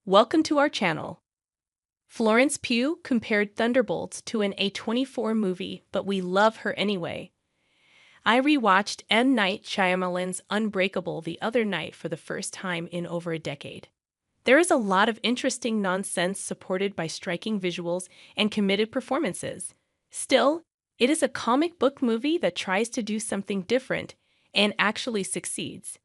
Welcome to our channel. Florence Pugh compared Thunderbolts to an A24 movie, but we love her anyway. I rewatched M. Night Shyamalan's Unbreakable the other night for the first time in over a decade. There is a lot of interesting nonsense supported by striking visuals and committed performances. Still, it is a comic book movie that tries to do something different and actually succeeds.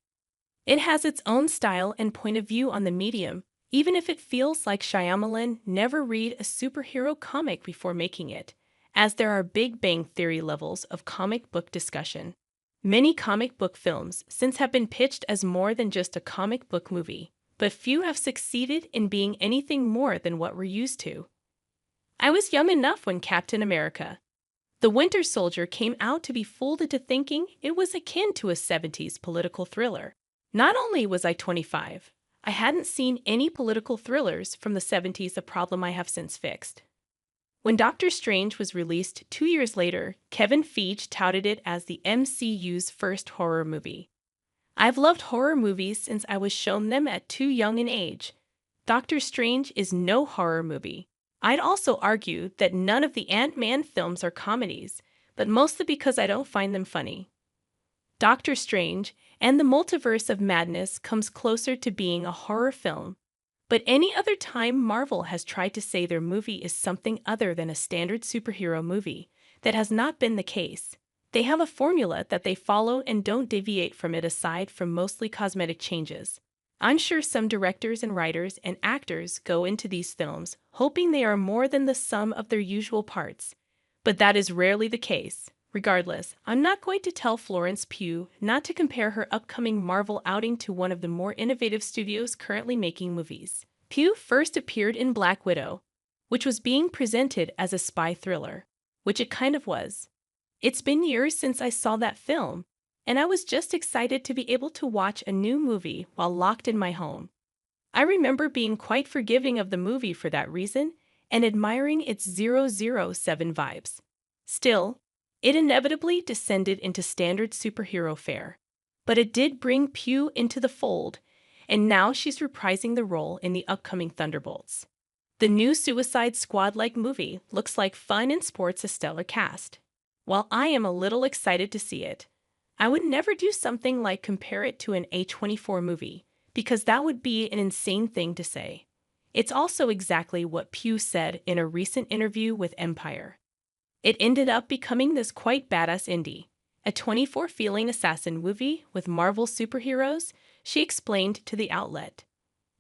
It has its own style and point of view on the medium, even if it feels like Shyamalan never read a superhero comic before making it, as there are Big Bang Theory levels of comic book discussion. Many comic book films since have been pitched as more than just a comic book movie, but few have succeeded in being anything more than what we're used to. I was young enough when Captain America, the Winter Soldier, came out to be fooled into thinking it was akin to a 70s political thriller. Not only was I 25, I hadn't seen any political thrillers from the 70s, a problem I have since fixed. When Doctor Strange was released 2 years later, Kevin Feige touted it as the MCU's first horror movie. I've loved horror movies since I was shown them at too young an age. Doctor Strange is no horror movie. I'd also argue that none of the Ant-Man films are comedies, but mostly because I don't find them funny. Doctor Strange and the Multiverse of Madness comes closer to being a horror film, but any other time Marvel has tried to say their movie is something other than a standard superhero movie, that has not been the case. They have a formula that they follow and don't deviate from it aside from mostly cosmetic changes. I'm sure some directors and writers and actors go into these films hoping they are more than the sum of their usual parts, but that is rarely the case. Regardless, I'm not going to tell Florence Pugh not to compare her upcoming Marvel outing to one of the more innovative studios currently making movies. Pugh first appeared in Black Widow, which was being presented as a spy thriller, which it kind of was. It's been years since I saw that film, and I was just excited to be able to watch a new movie while locked in my home. I remember being quite forgiving of the movie for that reason and admiring its 007 vibes. Still, it inevitably descended into standard superhero fare, but it did bring Pugh into the fold, and now she's reprising the role in the upcoming Thunderbolts. The new Suicide Squad-like movie looks like fun and sports a stellar cast. While I am a little excited to see it, I would never do something like compare it to an A24 movie, because that would be an insane thing to say. It's also exactly what Pugh said in a recent interview with Empire. It ended up becoming this quite badass indie, a 24 feeling assassin movie with Marvel superheroes, she explained to the outlet.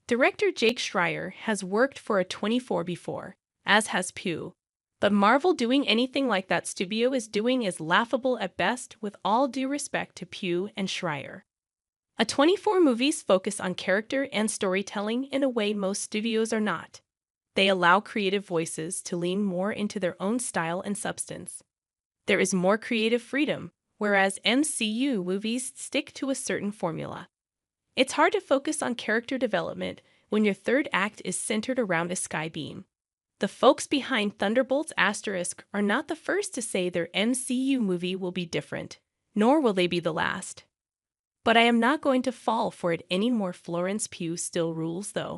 Director Jake Schreier has worked for A24 before, as has Pugh, but Marvel doing anything like that studio is doing is laughable at best, with all due respect to Pugh and Schreier. A24 movies focus on character and storytelling in a way most studios are not. They allow creative voices to lean more into their own style and substance. There is more creative freedom, whereas MCU movies stick to a certain formula. It's hard to focus on character development when your third act is centered around a sky beam. The folks behind Thunderbolts * are not the first to say their MCU movie will be different, nor will they be the last. But I am not going to fall for it anymore. Florence Pugh still rules, though.